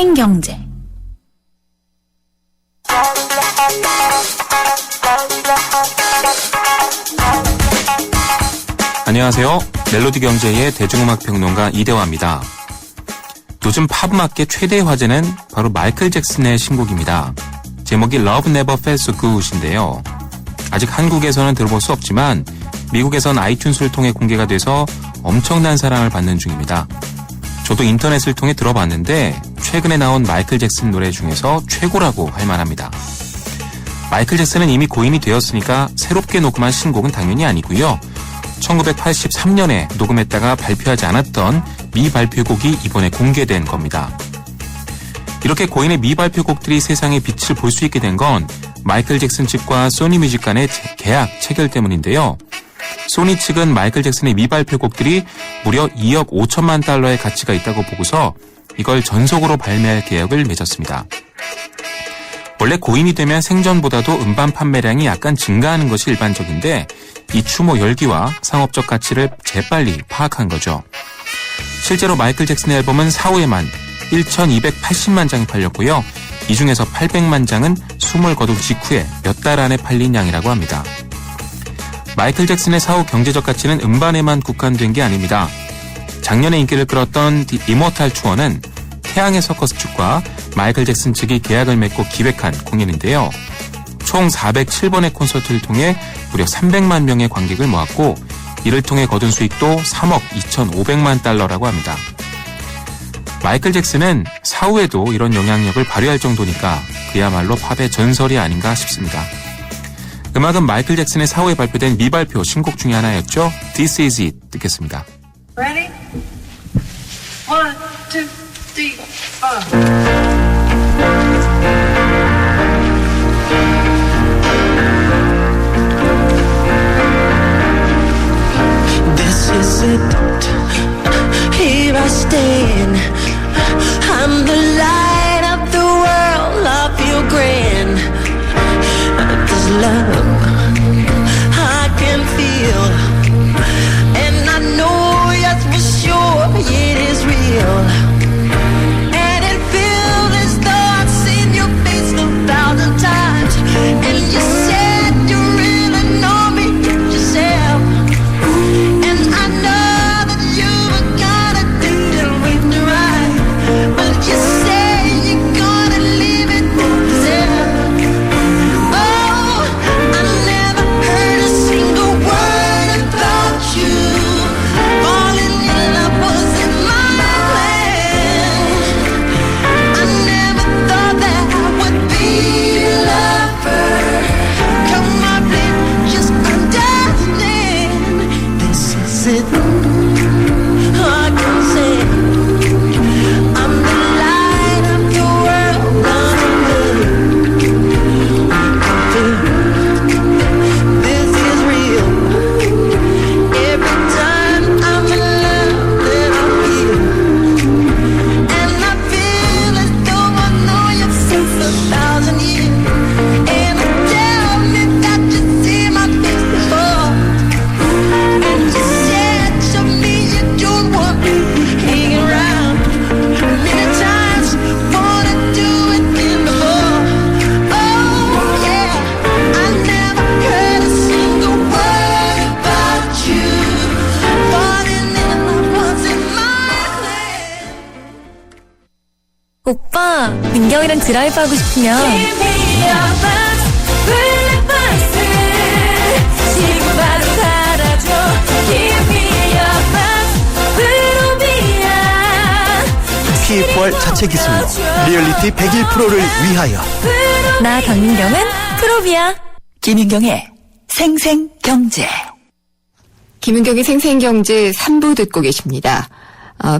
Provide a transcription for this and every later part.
생생경제. 안녕하세요. 멜로디 경제의 대중음악 평론가 이대화입니다. 요즘 팝음악계 최대의 화제는 바로 마이클 잭슨의 신곡입니다. 제목이 Love Never Felt So Good인데요. 아직 한국에서는 들어볼 수 없지만 미국에선 아이튠즈를 통해 공개가 돼서 엄청난 사랑을 받는 중입니다. 저도 인터넷을 통해 들어봤는데 최근에 나온 마이클 잭슨 노래 중에서 최고라고 할 만합니다. 마이클 잭슨은 이미 고인이 되었으니까 새롭게 녹음한 신곡은 당연히 아니고요. 1983년에 녹음했다가 발표하지 않았던 미발표곡이 이번에 공개된 겁니다. 이렇게 고인의 미발표곡들이 세상의 빛을 볼 수 있게 된 건 마이클 잭슨 측과 소니 뮤직 간의 계약 체결 때문인데요. 소니 측은 마이클 잭슨의 미발표곡들이 무려 2억 5천만 달러의 가치가 있다고 보고서 이걸 전속으로 발매할 계약을 맺었습니다. 원래 고인이 되면 생전보다도 음반 판매량이 약간 증가하는 것이 일반적인데 이 추모 열기와 상업적 가치를 재빨리 파악한 거죠. 실제로 마이클 잭슨의 앨범은 사후에만 1,280만 장이 팔렸고요. 이 중에서 800만 장은 숨을 거둔 직후에 몇 달 안에 팔린 양이라고 합니다. 마이클 잭슨의 사후 경제적 가치는 음반에만 국한된 게 아닙니다. 작년에 인기를 끌었던 디 이모탈 투어는 태양의 서커스 측과 마이클 잭슨 측이 계약을 맺고 기획한 공연인데요. 총 407번의 콘서트를 통해 무려 300만 명의 관객을 모았고 이를 통해 거둔 수익도 3억 2,500만 달러라고 합니다. 마이클 잭슨은 사후에도 이런 영향력을 발휘할 정도니까 그야말로 팝의 전설이 아닌가 싶습니다. 음악은 마이클 잭슨의 사후에 발표된 미발표 신곡 중에 하나였죠. This is it 듣겠습니다. Ready? 1, 2, 3, 4. This is it. Here I stand. I'm the light of the world. I feel grand. This love I can feel, and I know yes for sure it is real. And it feels as though I've seen your face 1,000 times, and you said you really know me yourself. And I know that you've got a deal with me right, but you say you're gonna leave it for yourself. Oh, I never heard a single word about you. Falling in love wasn't my plan. I never thought that I would be a lover. Come on, babe, just understand. This is it. I can say I'm the light of the world. I'm in love. This is real. Every time I'm in love, then I feel. And I feel as though I know you since 1,000 years. And you tell me that you see my face before. And you said to me you don't want me hanging around. Many times wanna do it in before. Oh yeah, I never heard a single word about you. Falling in love wasn't my plan. 오빠, 민경이랑 드라이브 하고 싶으면 PF1 자체 기술로 리얼리티 101%를 위하여 나 강민경은 프로비야. 김인경의 생생경제. 김은경의 생생경제 3부 듣고 계십니다.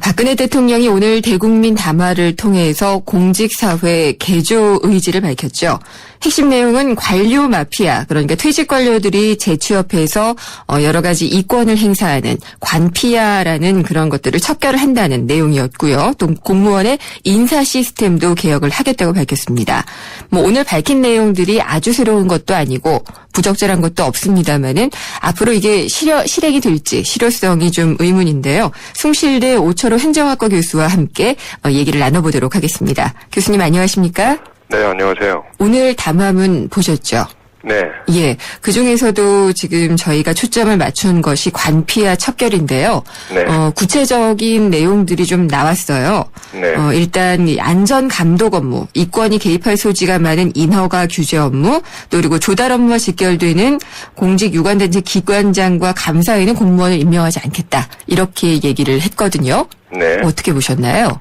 박근혜 대통령이 오늘 대국민 담화를 통해서 공직사회 개조 의지를 밝혔죠. 핵심 내용은 관료 마피아, 그러니까 퇴직 관료들이 재취업해서 여러 가지 이권을 행사하는 관피아라는 그런 것들을 척결을 한다는 내용이었고요. 또 공무원의 인사 시스템도 개혁을 하겠다고 밝혔습니다. 뭐 오늘 밝힌 내용들이 아주 새로운 것도 아니고 부적절한 것도 없습니다만은 앞으로 이게 실행이 될지 실효성이 좀 의문인데요. 숭실대 오철호 행정학과 교수와 함께 얘기를 나눠보도록 하겠습니다. 교수님 안녕하십니까? 네, 안녕하세요. 오늘 담화문 보셨죠? 네. 예. 그중에서도 지금 저희가 초점을 맞춘 것이 관피아 척결인데요. 네. 구체적인 내용들이 좀 나왔어요. 네. 일단 이 안전 감독 업무, 이권이 개입할 소지가 많은 인허가 규제 업무, 또 그리고 조달 업무와 직결되는 공직 유관단체 기관장과 감사위는 공무원을 임명하지 않겠다. 이렇게 얘기를 했거든요. 네. 어떻게 보셨나요?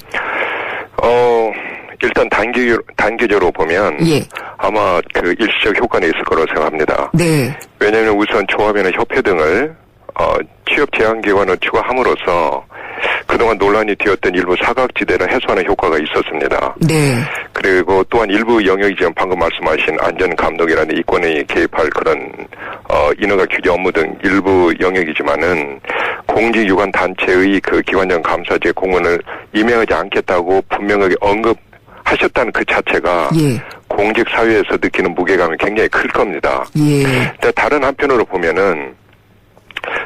일단 단계적으로 보면 예. 아마 그 일시적 효과는 있을 거라고 생각합니다. 네. 왜냐하면 우선 조합이나 협회 등을 취업 제한 기관을 추가함으로써 그동안 논란이 되었던 일부 사각지대를 해소하는 효과가 있었습니다. 네. 그리고 또한 일부 영역이 지금 방금 말씀하신 안전감독이라는 이권에 개입할 그런 인허가 규제 업무 등 일부 영역이지만은 공직 유관 단체의 그 기관장 감사제 공무원을 임명하지 않겠다고 분명하게 언급하셨다는 그 자체가 예. 공직 사회에서 느끼는 무게감이 굉장히 클 겁니다. 예. 근데 다른 한편으로 보면은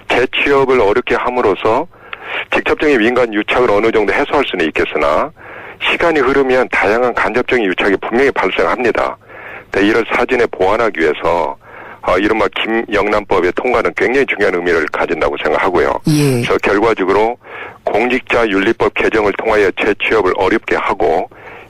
재취업을 어렵게 함으로써 직접적인 민간 유착을 어느 정도 해소할 수는 있겠으나 시간이 흐르면 다양한 간접적인 유착이 분명히 발생합니다. 이런 사진에 보완하기 위해서 이른바 김영란법의 통과는 굉장히 중요한 의미를 가진다고 생각하고요. 예. 그래서 결과적으로 공직자윤리법 개정을 통하여 재취업을 어렵게 하고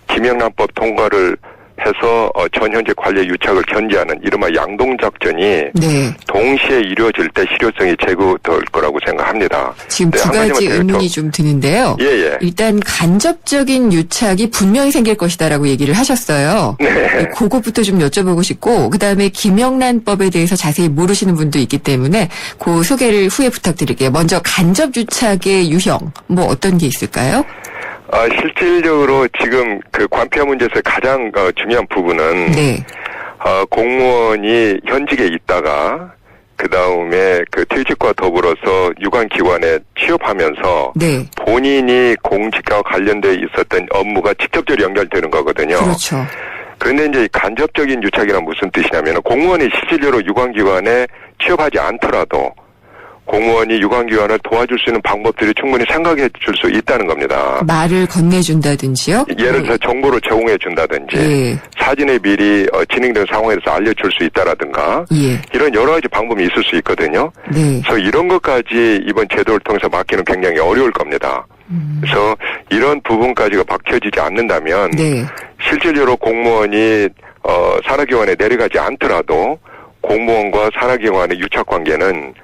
김영란법 통과를 해서 전 현재 관료 유착을 견제하는 이른바 양동작전이 네. 동시에 이루어질 때 실효성이 제고될 거라고 생각합니다. 지금 네, 두 한 가지만 가지 더 의문이 좀 드는데요. 예. 일단 간접적인 유착이 분명히 생길 것이다라고 얘기를 하셨어요. 네. 그것부터 좀 여쭤보고 싶고 그다음에 김영란법에 대해서 자세히 모르시는 분도 있기 때문에 그 소개를 후에 부탁드릴게요. 먼저 간접 유착의 유형 뭐 어떤 게 있을까요? 실질적으로 지금 그 관피아 문제에서 가장 중요한 부분은 네. 공무원이 현직에 있다가 그 다음에 그 퇴직과 더불어서 유관기관에 취업하면서 네. 본인이 공직과 관련돼 있었던 업무가 직접적으로 연결되는 거거든요. 그렇죠. 그런데 이제 간접적인 유착이란 무슨 뜻이냐면 공무원이 실질적으로 유관기관에 취업하지 않더라도 공무원이 유관기관을 도와줄 수 있는 방법들이 충분히 생각해 줄 수 있다는 겁니다. 말을 건네준다든지요? 예를 들어 정보를 제공해 준다든지 예. 사진을 미리 진행된 상황에 대해서 알려줄 수 있다라든가 예. 이런 여러 가지 방법이 있을 수 있거든요. 네. 그래서 이런 것까지 이번 제도를 통해서 막기는 굉장히 어려울 겁니다. 그래서 이런 부분까지가 박혀지지 않는다면 네. 실질적으로 공무원이 산하기관에 내려가지 않더라도 공무원과 산하기관의 유착관계는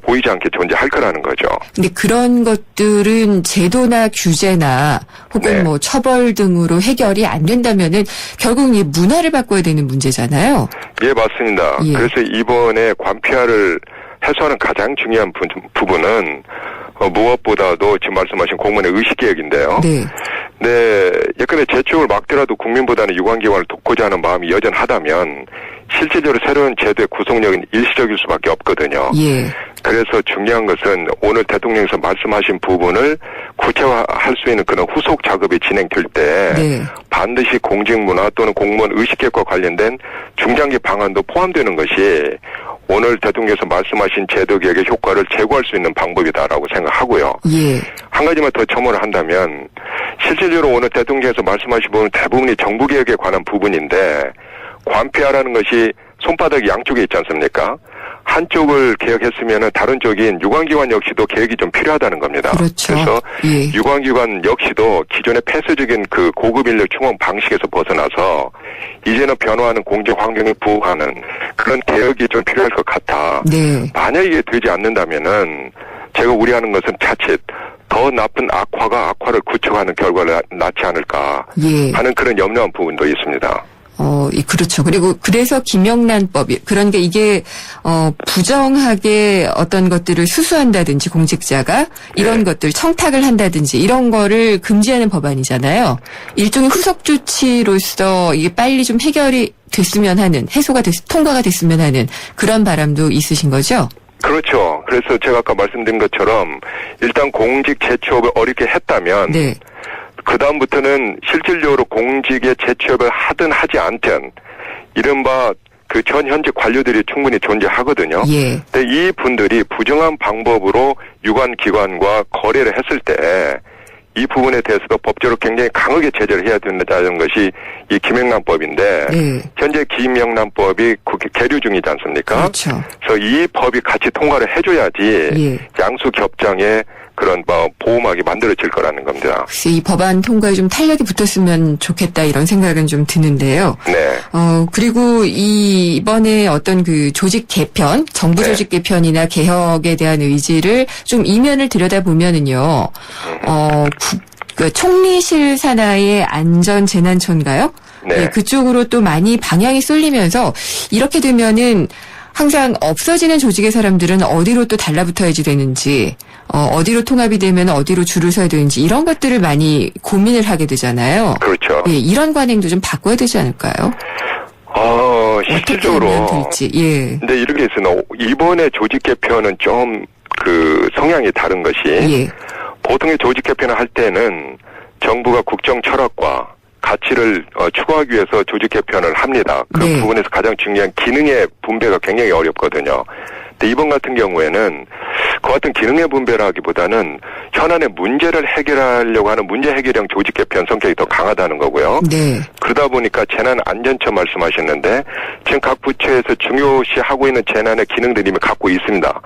보이지 않게 존재할 거라는 거죠. 근데 그런 것들은 제도나 규제나 혹은 네. 뭐 처벌 등으로 해결이 안 된다면은 결국 이 문화를 바꿔야 되는 문제잖아요. 예, 맞습니다. 예. 그래서 이번에 관피아를 해소하는 가장 중요한 부분은 무엇보다도 지금 말씀하신 공무원의 의식개혁인데요. 네. 네, 예컨대 재취업을 막더라도 국민보다는 유관기관을 돕고자 하는 마음이 여전하다면 실질적으로 새로운 제도의 구속력은 일시적일 수밖에 없거든요. 예. 그래서 중요한 것은 오늘 대통령께서 말씀하신 부분을 구체화할 수 있는 그런 후속 작업이 진행될 때 네. 반드시 공직문화 또는 공무원 의식개혁과 관련된 중장기 방안도 포함되는 것이 오늘 대통령께서 말씀하신 제도 개혁의 효과를 제고할 수 있는 방법이다라고 생각하고요. 예. 한 가지만 더 첨언을 한다면 실질적으로 오늘 대통령께서 말씀하신 부분 대부분이 정부 개혁에 관한 부분인데 관피아라는 것이 손바닥이 양쪽에 있지 않습니까? 한쪽을 개혁했으면 다른 쪽인 유관기관 역시도 개혁이 좀 필요하다는 겁니다. 그렇죠. 그래서 예. 유관기관 역시도 기존의 폐쇄적인 그 고급 인력 충원 방식에서 벗어나서 이제는 변화하는 공직 환경에 부응하는 그런 개혁이 좀 필요할 것 같아. 네. 만약 이게 되지 않는다면은 제가 우려하는 것은 자칫 더 나쁜 악화가 악화를 구축하는 결과를 낳지 않을까 예. 하는 그런 염려한 부분도 있습니다. 그렇죠. 그리고 그래서 김영란법이 그러니까 이게 부정하게 어떤 것들을 수수한다든지 공직자가 이런 것들 청탁을 한다든지 이런 거를 금지하는 법안이잖아요. 일종의 후속 조치로서 이게 빨리 좀 해결이 됐으면 하는 통과가 됐으면 하는 그런 바람도 있으신 거죠? 그렇죠. 그래서 제가 아까 말씀드린 것처럼 일단 공직 재취업을 어렵게 했다면 네. 그다음부터는 실질적으로 공직에 재취업을 하든 하지 않든 이른바 그 전 현직 관료들이 충분히 존재하거든요. 예. 근데 이 분들이 부정한 방법으로 유관 기관과 거래를 했을 때 이 부분에 대해서도 법적으로 굉장히 강하게 제재를 해야 된다는 것이 이 김영란법인데 네. 현재 김영란법이 국회 계류 중이지 않습니까? 그렇죠. 그래서 이 법이 같이 통과를 해줘야지 예. 양수 겹장에 그런 보호막이 만들어질 거라는 겁니다. 글쎄 이 법안 통과에 좀 탄력이 붙었으면 좋겠다 이런 생각은 좀 드는데요. 네. 그리고 이번에 어떤 그 조직 개편, 정부 네. 조직 개편이나 개혁에 대한 의지를 좀 이면을 들여다보면은요, 그 총리실 산하의 안전재난처인가요? 네. 그쪽으로 또 많이 방향이 쏠리면서 이렇게 되면은 항상 없어지는 조직의 사람들은 어디로 또 달라붙어야지 되는지, 어디로 통합이 되면 어디로 줄을 서야 되는지 이런 것들을 많이 고민을 하게 되잖아요. 그렇죠. 예, 이런 관행도 좀 바꿔야 되지 않을까요? 실질적으로. 어떻게 하면 될지. 예. 근데 이런 게 있으나 이번에 조직 개편은 좀 그 성향이 다른 것이 예. 보통의 조직 개편을 할 때는 정부가 국정 철학과 가치를 추구하기 위해서 조직 개편을 합니다. 그 네. 부분에서 가장 중요한 기능의 분배가 굉장히 어렵거든요. 근데 이번 같은 경우에는 그 같은 기능의 분배라기보다는 현안의 문제를 해결하려고 하는 문제 해결형 조직 개편 성격이 더 강하다는 거고요. 네. 그러다 보니까 재난안전처 말씀하셨는데 지금 각 부처에서 중요시하고 있는 재난의 기능들이 이미 갖고 있습니다.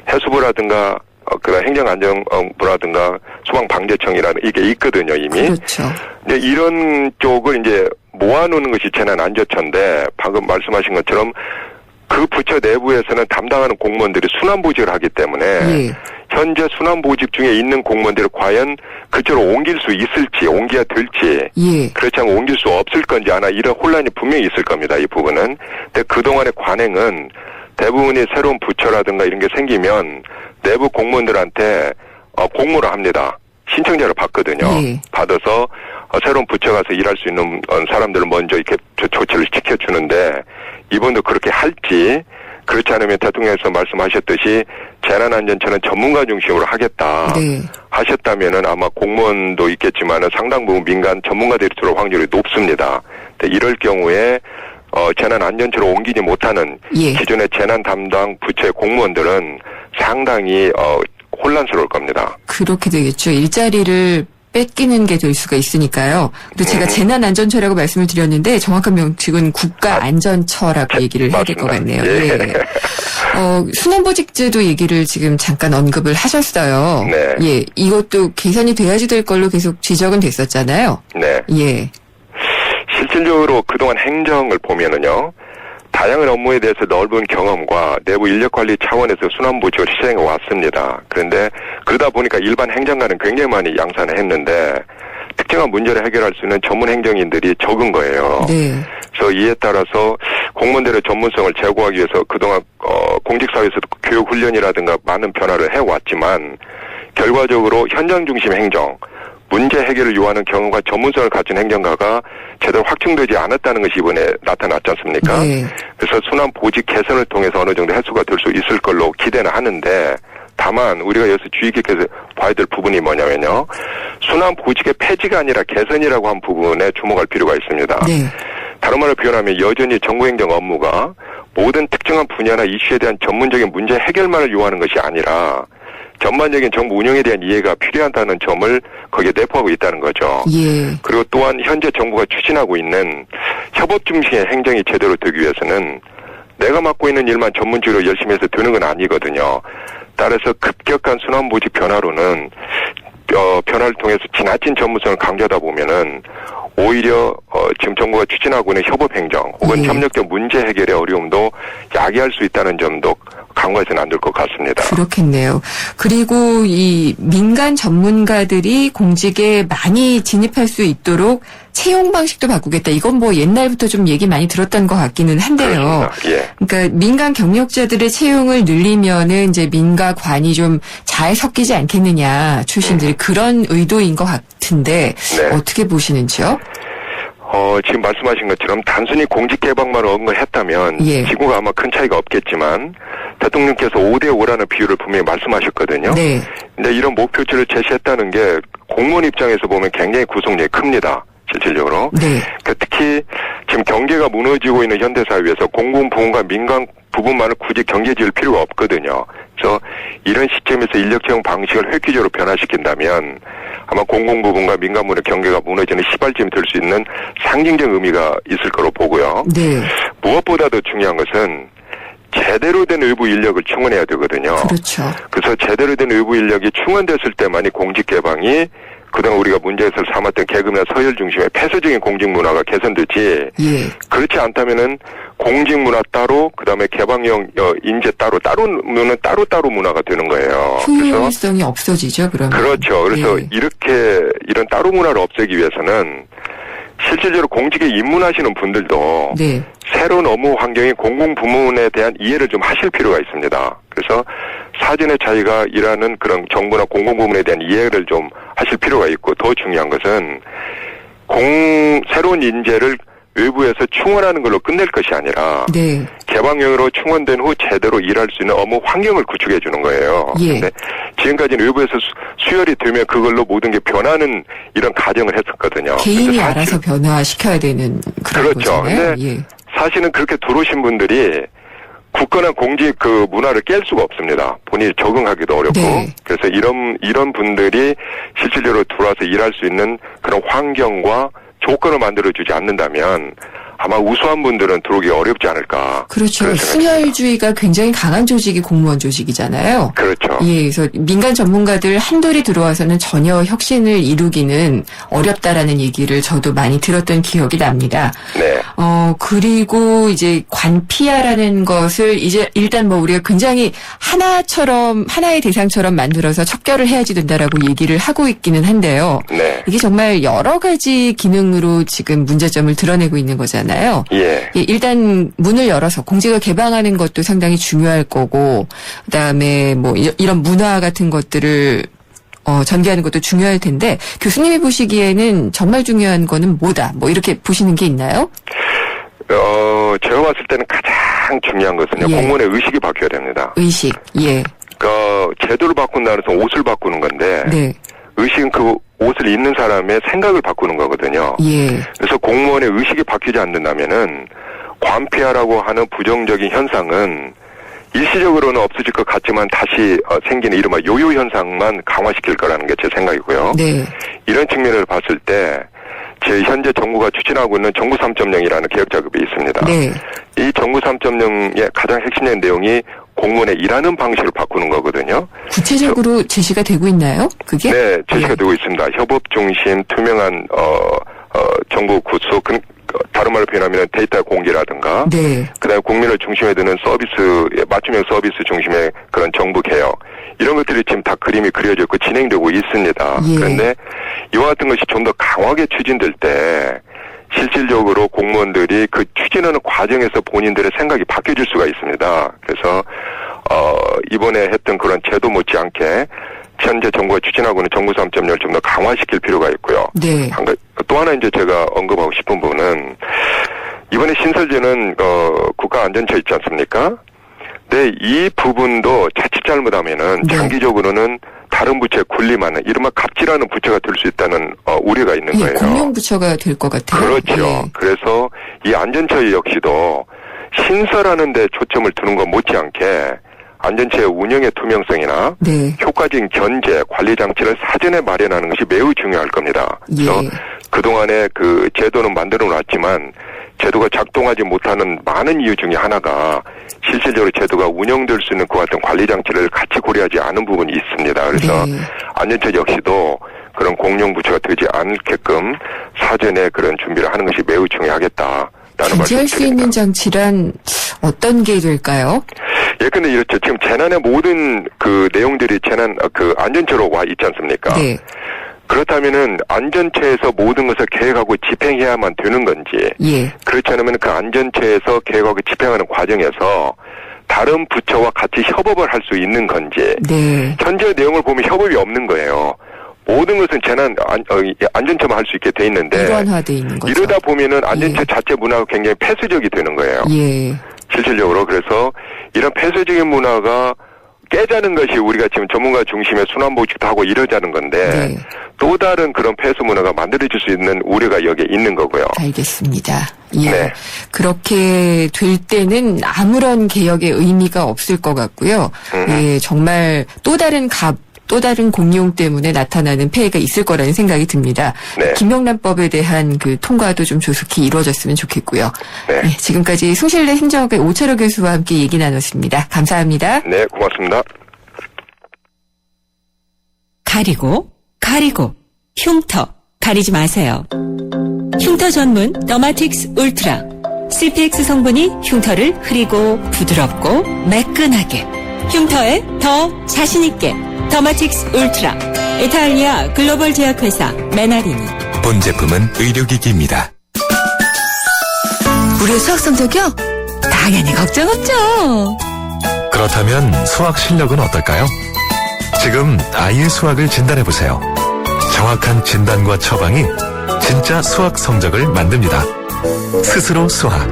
해수부라든가 그런 행정안전부라든가 소방방재청이라는 이게 있거든요, 이미. 그렇죠. 근데 이런 쪽을 이제 모아놓는 것이 재난안전처인데 방금 말씀하신 것처럼 그 부처 내부에서는 담당하는 공무원들이 순환보직을 하기 때문에 예. 현재 순환보직 중에 있는 공무원들을 과연 그쪽으로 옮길 수 있을지 옮겨야 될지 예. 그렇지 않고 옮길 수 없을 건지 아나 이런 혼란이 분명히 있을 겁니다. 이 부분은. 근데 그동안의 관행은 대부분이 새로운 부처라든가 이런 게 생기면 내부 공무원들한테 공모를 합니다. 신청자를 받거든요. 예. 받아서 새로운 부처 가서 일할 수 있는 사람들을 먼저 이렇게 조치를 시켜주는데 이번도 그렇게 할지 그렇지 않으면 대통령께서 말씀하셨듯이 재난안전처는 전문가 중심으로 하겠다 네. 하셨다면은 아마 공무원도 있겠지만은 상당 부분 민간 전문가들이 들어올 확률이 높습니다. 근데 이럴 경우에 재난안전처로 옮기지 못하는 예. 기존의 재난 담당 부처의 공무원들은 상당히 혼란스러울 겁니다. 그렇게 되겠죠. 일자리를 뺏기는 게 될 수가 있으니까요. 그리고 제가 재난안전처라고 말씀을 드렸는데 정확한 명칭은 국가안전처라고 얘기를 해야 될 것 같네요. 예. 예. 순환보직제도 얘기를 지금 잠깐 언급을 하셨어요. 네. 예. 이것도 개선이 돼야지 될 걸로 계속 지적은 됐었잖아요. 네. 예. 실질적으로 그동안 행정을 보면은요, 다양한 업무에 대해서 넓은 경험과 내부 인력관리 차원에서 순환보직을 시행해 왔습니다. 그런데 그러다 보니까 일반 행정관은 굉장히 많이 양산을 했는데 특정한 문제를 해결할 수 있는 전문 행정인들이 적은 거예요. 네. 그래서 이에 따라서 공무원들의 전문성을 제고하기 위해서 그동안 공직사회에서도 교육훈련이라든가 많은 변화를 해왔지만 결과적으로 현장 중심 행정, 문제 해결을 요하는 경험과 전문성을 가진 행정가가 제대로 확충되지 않았다는 것이 이번에 나타났지 않습니까? 네. 그래서 순환 보직 개선을 통해서 어느 정도 해소가 될 수 있을 걸로 기대는 하는데 다만 우리가 여기서 주의 깊게 봐야 될 부분이 뭐냐면요. 순환 보직의 폐지가 아니라 개선이라고 한 부분에 주목할 필요가 있습니다. 네. 다른 말로 표현하면 여전히 정부행정 업무가 모든 특정한 분야나 이슈에 대한 전문적인 문제 해결만을 요하는 것이 아니라 전반적인 정부 운영에 대한 이해가 필요하다는 점을 거기에 내포하고 있다는 거죠. 예. 그리고 또한 현재 정부가 추진하고 있는 협업 중심의 행정이 제대로 되기 위해서는 내가 맡고 있는 일만 전문적으로 열심히 해서 되는 건 아니거든요. 따라서 급격한 순환보직 변화로는 변화를 통해서 지나친 전문성을 강조하다 보면은 오히려 지금 정부가 추진하고 있는 협업행정 혹은 협력적 문제 해결의 어려움도 야기할 수 있다는 점도 간과해서는 안 될 것 같습니다. 그렇겠네요. 그리고 이 민간 전문가들이 공직에 많이 진입할 수 있도록 채용 방식도 바꾸겠다. 이건 뭐 옛날부터 좀 얘기 많이 들었던 것 같기는 한데요. 그렇습니다. 예. 그러니까 민간 경력자들의 채용을 늘리면은 이제 민과 관이 좀 잘 섞이지 않겠느냐 출신들이 그런 의도인 것 같은데 네. 어떻게 보시는지요? 지금 말씀하신 것처럼 단순히 공직 개방만 언급했다면 예. 지구가 아마 큰 차이가 없겠지만 대통령께서 5대5라는 비율을 분명히 말씀하셨거든요. 네. 근데 이런 목표치를 제시했다는 게 공무원 입장에서 보면 굉장히 구속력이 큽니다. 실질적으로. 네. 그러니까 특히 지금 경계가 무너지고 있는 현대사회에서 공공부문과 민간 부분만을 굳이 경계 지을 필요가 없거든요. 그래서 이런 시점에서 인력 채용 방식을 획기적으로 변화시킨다면 아마 공공부문과 민간부문의 경계가 무너지는 시발점이 될 수 있는 상징적 의미가 있을 거로 보고요. 네. 무엇보다 더 중요한 것은 제대로 된 외부 인력을 충원해야 되거든요. 그렇죠. 그래서 제대로 된 외부 인력이 충원됐을 때만이 공직 개방이 그동안 우리가 문제에서 삼았던 계급이나 서열 중심의 폐쇄적인 공직 문화가 개선되지. 예. 그렇지 않다면은 공직 문화 따로, 그다음에 개방형 인재 따로는 따로 문화가 되는 거예요. 그래서 효율성이 없어지죠, 그러면. 그렇죠. 그래서 예. 이런 따로 문화를 없애기 위해서는 실질적으로 공직에 입문하시는 분들도 네. 새로운 업무 환경인 공공부문에 대한 이해를 좀 하실 필요가 있습니다. 그래서 사전에 자기가 일하는 그런 정부나 공공부문에 대한 이해를 좀 하실 필요가 있고 더 중요한 것은 새로운 인재를 외부에서 충원하는 걸로 끝낼 것이 아니라 네. 개방형으로 충원된 후 제대로 일할 수 있는 업무 환경을 구축해 주는 거예요. 예. 근데 지금까지는 외부에서 수혈이 되면 그걸로 모든 게 변하는 이런 가정을 했었거든요. 개인이 근데 알아서 변화시켜야 되는 그런 그렇죠. 거잖아요. 근데 예. 사실은 그렇게 들어오신 분들이 굳건한 공직 그 문화를 깰 수가 없습니다. 본인이 적응하기도 어렵고. 네. 그래서 이런 분들이 실질적으로 들어와서 일할 수 있는 그런 환경과 조건을 만들어주지 않는다면 아마 우수한 분들은 들어오기 어렵지 않을까. 그렇죠. 그런 생각이 듭니다. 순혈주의가 굉장히 강한 조직이 공무원 조직이잖아요. 그렇죠. 예, 그래서 민간 전문가들 한둘이 들어와서는 전혀 혁신을 이루기는 어렵다라는 얘기를 저도 많이 들었던 기억이 납니다. 네. 그리고 이제 관피아라는 것을 이제 일단 뭐 우리가 굉장히 하나의 대상처럼 만들어서 척결을 해야지 된다라고 얘기를 하고 있기는 한데요. 네. 이게 정말 여러 가지 기능으로 지금 문제점을 드러내고 있는 거잖아요. 예. 예, 일단 문을 열어서 공직을 개방하는 것도 상당히 중요할 거고, 그다음에 뭐 이런 문화 같은 것들을 전개하는 것도 중요할 텐데 교수님이 보시기에는 정말 중요한 거는 뭐다? 뭐 이렇게 보시는 게 있나요? 제가 봤을 때는 가장 중요한 것은요. 예. 공무원의 의식이 바뀌어야 됩니다. 의식. 예. 제도를 바꾼다는 것은 옷을 바꾸는 건데 네. 의식은 그 옷을 입는 사람의 생각을 바꾸는 거거든요. 예. 그래서 공무원의 의식이 바뀌지 않는다면은 관폐하라고 하는 부정적인 현상은 일시적으로는 없어질 것 같지만 다시 생기는 이른바 요요 현상만 강화시킬 거라는 게 제 생각이고요. 네. 이런 측면을 봤을 때 제 현재 정부가 추진하고 있는 정부 3.0이라는 개혁 작업이 있습니다. 네. 이 정부 3.0의 가장 핵심적인 내용이 공무원의 일하는 방식을 바꾸는 거거든요. 구체적으로 제시가 되고 있나요? 그게? 네, 제시가 예. 되고 있습니다. 협업 중심, 투명한 정부 구속, 다른 말로 표현하면 데이터 공개라든가, 네. 그다음에 국민을 중심에 두는 맞춤형 서비스 중심의 그런 정부 개혁, 이런 것들이 지금 다 그림이 그려져 있고 진행되고 있습니다. 예. 그런데 이와 같은 것이 좀 더 강하게 추진될 때 실질적으로 공무원들이 그 추진하는 과정에서 본인들의 생각이 바뀌어질 수가 있습니다. 그래서 이번에 했던 그런 제도 못지않게 현재 정부가 추진하고 있는 정부 3.0을 좀 더 강화시킬 필요가 있고요. 네. 또 하나 이제 제가 언급하고 싶은 부분은 이번에 신설되는 국가안전처 있지 않습니까? 네, 이 부분도 자칫 잘못하면은 네. 장기적으로는 다른 부처에 군림하는 이른바 갑질하는 부처가 될 수 있다는 우려가 있는 예, 거예요. 공룡부처가 될 것 같아요. 그렇죠. 예. 그래서 이 안전처 역시도 신설하는 데 초점을 두는 것 못지않게 안전처의 운영의 투명성이나 네. 효과적인 견제, 관리 장치를 사전에 마련하는 것이 매우 중요할 겁니다. 그래서 예. 그동안에 그 제도는 만들어 놨지만 제도가 작동하지 못하는 많은 이유 중에 하나가 실질적으로 제도가 운영될 수 있는 그 같은 관리 장치를 같이 고려하지 않은 부분이 있습니다. 그래서 네. 안전처 역시도 그런 공룡 부처가 되지 않게끔 사전에 그런 준비를 하는 것이 매우 중요하겠다라는 견제할 수 있는 말씀드립니다. 장치란 어떤 게 될까요? 예컨대 이렇죠. 지금 재난의 모든 그 내용들이 재난 그 안전처로 와 있지 않습니까? 네. 그렇다면은 안전처에서 모든 것을 계획하고 집행해야만 되는 건지, 예. 그렇지 않으면 그 안전처에서 계획하고 집행하는 과정에서 다른 부처와 같이 협업을 할 수 있는 건지, 네. 현재 내용을 보면 협업이 없는 거예요. 모든 것은 안전처만 할 수 있게 돼 있는데, 일원화돼 있는 거죠. 이러다 보면은 안전처 예. 자체 문화가 굉장히 폐쇄적이 되는 거예요. 예. 실질적으로. 그래서 이런 폐쇄적인 문화가 깨자는 것이 우리가 지금 전문가 중심의 순환보직도 하고 이러자는 건데, 네. 또 다른 그런 폐쇄 문화가 만들어질 수 있는 우려가 여기에 있는 거고요. 알겠습니다. 예. 네. 그렇게 될 때는 아무런 개혁의 의미가 없을 것 같고요. 예, 정말 또 다른 공용 때문에 나타나는 폐해가 있을 거라는 생각이 듭니다. 네. 김영란법에 대한 그 통과도 좀 조속히 이루어졌으면 좋겠고요. 네. 예, 지금까지 숭실대 행정학의 오철호 교수와 함께 얘기 나눴습니다. 감사합니다. 네, 고맙습니다. 가리고 흉터 가리지 마세요. 흉터 전문 더마틱스 울트라 CPX 성분이 흉터를 흐리고 부드럽고 매끈하게, 흉터에 더 자신있게 더마틱스 울트라, 이탈리아 글로벌 제약회사 메나리니. 본 제품은 의료기기입니다. 우리 수학 성적이요? 당연히 걱정 없죠. 그렇다면 수학 실력은 어떨까요? 지금 아이의 수학을 진단해보세요. 정확한 진단과 처방이 진짜 수학 성적을 만듭니다. 스스로 수학.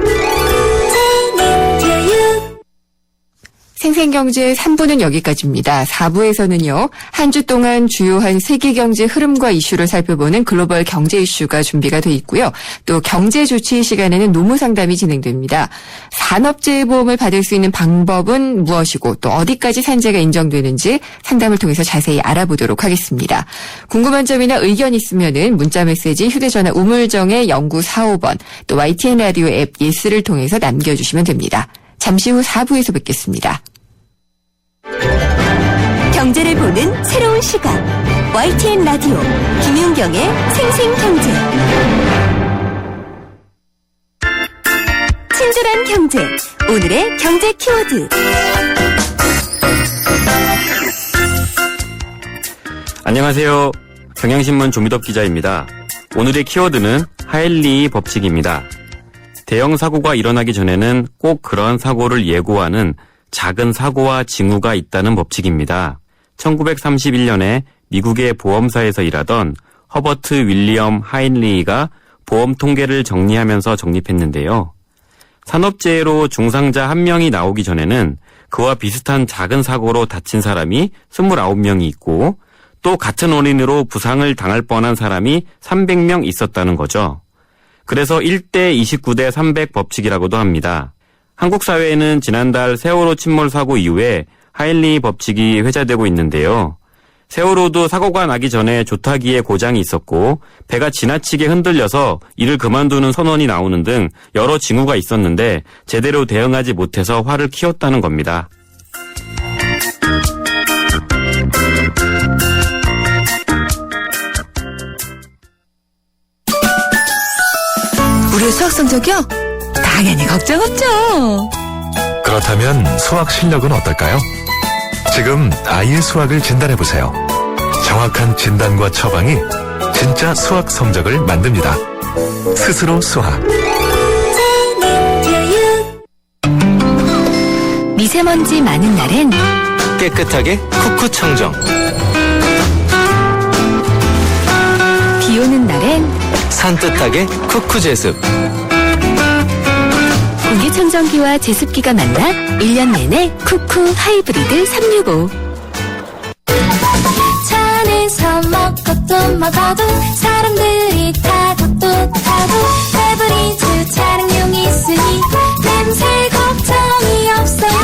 생생경제 3부는 여기까지입니다. 4부에서는요. 한 주 동안 주요한 세계경제 흐름과 이슈를 살펴보는 글로벌 경제 이슈가 준비가 돼 있고요. 또 경제조치 시간에는 노무상담이 진행됩니다. 산업재해보험을 받을 수 있는 방법은 무엇이고 또 어디까지 산재가 인정되는지 상담을 통해서 자세히 알아보도록 하겠습니다. 궁금한 점이나 의견 있으면은 문자메시지 휴대전화 우물정의 0945번 또 YTN 라디오 앱 예스를 통해서 남겨주시면 됩니다. 잠시 후 4부에서 뵙겠습니다. 경제를 보는 새로운 시각. YTN 라디오 김윤경의 생생경제. 친절한 경제. 오늘의 경제 키워드. 안녕하세요. 경향신문 조미덕 기자입니다. 오늘의 키워드는 하일리 법칙입니다. 대형 사고가 일어나기 전에는 꼭 그런 사고를 예고하는 작은 사고와 징후가 있다는 법칙입니다. 1931년에 미국의 보험사에서 일하던 허버트 윌리엄 하일리가 보험 통계를 정리하면서 정립했는데요. 산업재해로 중상자 1명이 나오기 전에는 그와 비슷한 작은 사고로 다친 사람이 29명이 있고 또 같은 원인으로 부상을 당할 뻔한 사람이 300명 있었다는 거죠. 그래서 1대 29대 300 법칙이라고도 합니다. 한국 사회에는 지난달 세월호 침몰 사고 이후에 하일리 법칙이 회자되고 있는데요. 세월호도 사고가 나기 전에 조타기에 고장이 있었고 배가 지나치게 흔들려서 일을 그만두는 선언이 나오는 등 여러 징후가 있었는데 제대로 대응하지 못해서 화를 키웠다는 겁니다. 우리 수학 성적이요? 당연히 걱정 없죠. 그렇다면 수학 실력은 어떨까요? 지금 아이의 수학을 진단해보세요. 정확한 진단과 처방이 진짜 수학 성적을 만듭니다. 스스로 수학. 미세먼지 많은 날엔 깨끗하게 쿠쿠 청정. 비 오는 날엔 산뜻하게 쿠쿠 제습. 공기청정기와 제습기가 만나 1년 내내 쿠쿠 하이브리드 365. 차 안에서 먹고 또 먹어도 사람들이 타고 또 타고 페브리즈 차량용이 있으니 냄새 걱정이 없어요.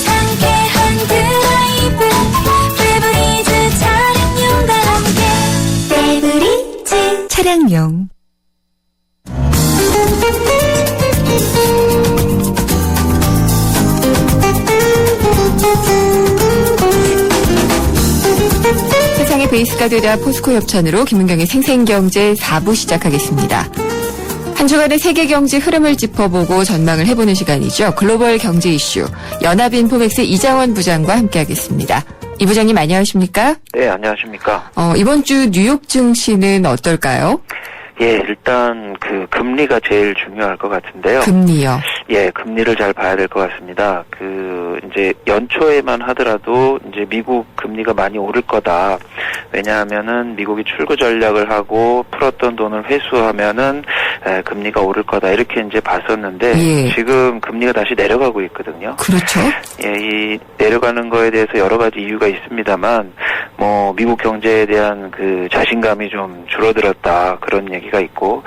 상쾌한 드라이브 페브리즈 차량용과 함께 페브리즈 차량용. 세상의 베이스가 되다 포스코 협찬으로 김은경의 생생경제 4부 시작하겠습니다. 한 주간의 세계 경제 흐름을 짚어보고 전망을 해보는 시간이죠. 글로벌 경제 이슈 연합인포맥스 이장원 부장과 함께하겠습니다. 이 부장님 안녕하십니까? 네, 안녕하십니까? 이번 주 뉴욕 증시는 어떨까요? 예, 일단 그 금리가 제일 중요할 것 같은데요. 금리요? 예, 금리를 잘 봐야 될 것 같습니다. 이제 연초에만 하더라도 이제 미국 금리가 많이 오를 거다. 왜냐하면은 미국이 출구 전략을 하고 풀었던 돈을 회수하면은 금리가 오를 거다. 이렇게 이제 봤었는데 예. 지금 금리가 다시 내려가고 있거든요. 그렇죠. 예, 이 내려가는 거에 대해서 여러 가지 이유가 있습니다만 뭐 미국 경제에 대한 그 자신감이 좀 줄어들었다. 그런 얘기가 있고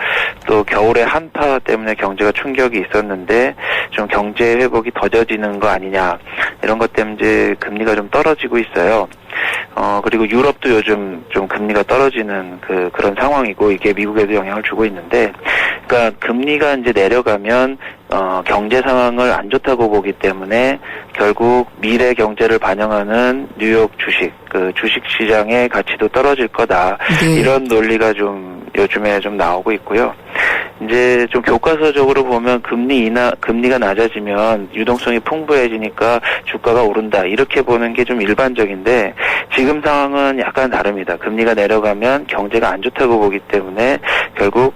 또 겨울에 한파 때문에 경제가 충격이 있었는데 좀 경제 회복이 더뎌지는 거 아니냐. 이런 것 때문에 이제 금리가 좀 떨어지고 있어요. 그리고 유럽도 요즘 좀 금리가 떨어지는 그런 상황이고 이게 미국에도 영향을 주고 있는데, 그러니까 금리가 이제 내려가면 경제 상황을 안 좋다고 보기 때문에 결국 미래 경제를 반영하는 뉴욕 주식 시장의 가치도 떨어질 거다. 네. 이런 논리가 좀 요즘에 좀 나오고 있고요. 이제 좀 교과서적으로 보면 금리가 낮아지면 유동성이 풍부해지니까 주가가 오른다. 이렇게 보는 게 좀 일반적인데 지금 상황은 약간 다릅니다. 금리가 내려가면 경제가 안 좋다고 보기 때문에 결국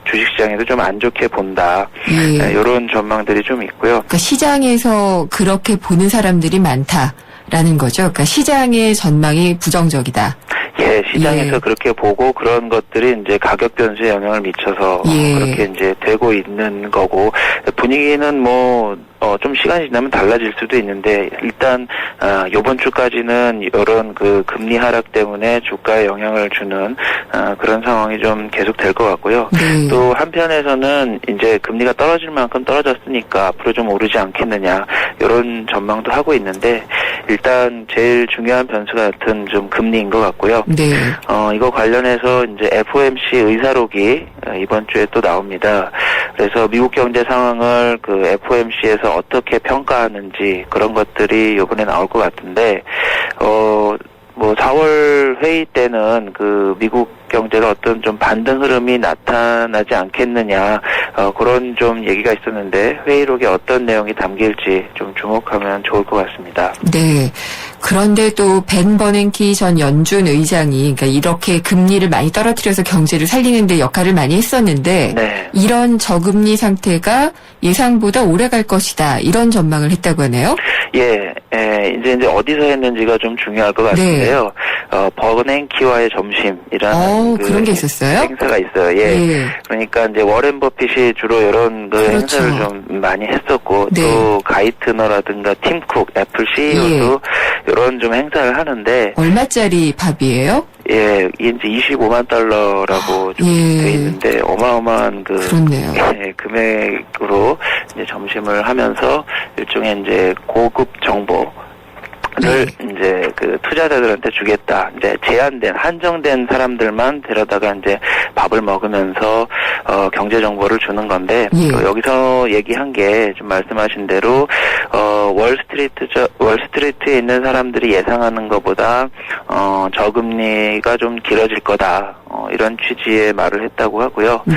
주식시장에도 좀 안 좋게 본다. 예. 이런 전망들이 좀 있고요. 그러니까 시장에서 그렇게 보는 사람들이 많다라는 거죠. 그러니까 시장의 전망이 부정적이다. 예, 시장에서 예. 그렇게 보고 그런 것들이 이제 가격 변수에 영향을 미쳐서 예. 그렇게 이제 되고 있는 거고 분위기는 뭐 좀 시간이 지나면 달라질 수도 있는데 일단 이번 주까지는 이런 그 금리 하락 때문에 주가에 영향을 주는 그런 상황이 좀 계속 될 것 같고요. 네. 또 한편에서는 이제 금리가 떨어질 만큼 떨어졌으니까 앞으로 좀 오르지 않겠느냐 이런 전망도 하고 있는데 일단 제일 중요한 변수가 같은 좀 금리인 것 같고요. 네. 이거 관련해서 이제 FOMC 의사록이 이번 주에 또 나옵니다. 그래서 미국 경제 상황을 그 FOMC에서 어떻게 평가하는지 그런 것들이 이번에 나올 것 같은데, 뭐 4월 회의 때는 그 미국 경제가 어떤 좀 반등 흐름이 나타나지 않겠느냐 그런 좀 얘기가 있었는데 회의록에 어떤 내용이 담길지 좀 주목하면 좋을 것 같습니다. 네. 그런데 또 벤 버냉키 전 연준 의장이 그러니까 이렇게 금리를 많이 떨어뜨려서 경제를 살리는 데 역할을 많이 했었는데 네. 이런 저금리 상태가 예상보다 오래 갈 것이다. 이런 전망을 했다고 하네요. 예, 이제 어디서 했는지가 좀 중요할 것 같은데요. 버냉키와의 점심이라는 그런 게 있었어요? 행사가 있어요. 예. 그러니까 이제 워렌 버핏이 주로 이런 그렇죠. 행사를 좀 많이 했었고 네. 또 가이트너라든가 팀쿡 애플 CEO도 이런 좀 행사를 하는데 얼마짜리 밥이에요? 예, 이제 25만 달러라고 좀 예. 돼 있는데 어마어마한 그렇네요. 금액으로 이제 점심을 하면서 일종의 이제 고급 정보를 이제 그 투자자들한테 주겠다. 이제 제한된 한정된 사람들만 데려다가 이제 밥을 먹으면서 경제 정보를 주는 건데 여기서 얘기한 게 좀 말씀하신 대로 월스트리트에 있는 사람들이 예상하는 것보다 저금리가 좀 길어질 거다. 이런 취지의 말을 했다고 하고요. 네.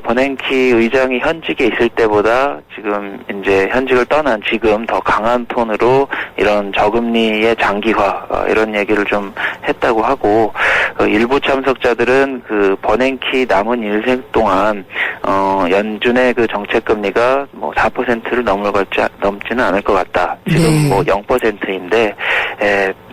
버냉키 의장이 현직에 있을 때보다 지금 이제 현직을 떠난 지금 더 강한 톤으로 이런 저금리의 장기화 이런 얘기를 좀 했다고 하고 일부 참석자들은 그 버냉키 남은 일생 동안 연준의 그 정책 금리가 뭐 4%를 넘지는 않을 것 같다. 지금 네. 뭐 0%인데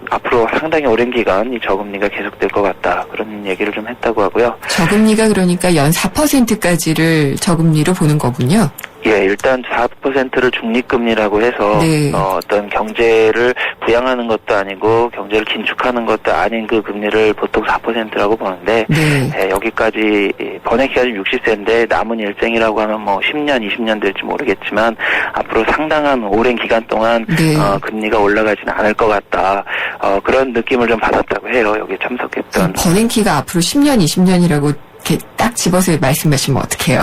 앞으로 상당히 오랜 기간 이 저금리가 계속될 것 같다. 그런 얘기를 좀 했다고 하고요. 저금리가 그러니까 연 4%까지를 저금리로 보는 거군요. 예, 일단 4%를 중립금리라고 해서 네. 어떤 경제를 부양하는 것도 아니고 경제를 긴축하는 것도 아닌 그 금리를 보통 4%라고 보는데 네. 여기까지 버냉키가 지금 60세인데 남은 일생이라고 하면 뭐 10년, 20년 될지 모르겠지만 앞으로 상당한 오랜 기간 동안 네. 금리가 올라가지는 않을 것 같다. 그런 느낌을 좀 받았다고 해요. 여기 참석했던. 버냉키가 앞으로 10년, 20년이라고 이렇게 딱 집어서 말씀하시면 어떡해요?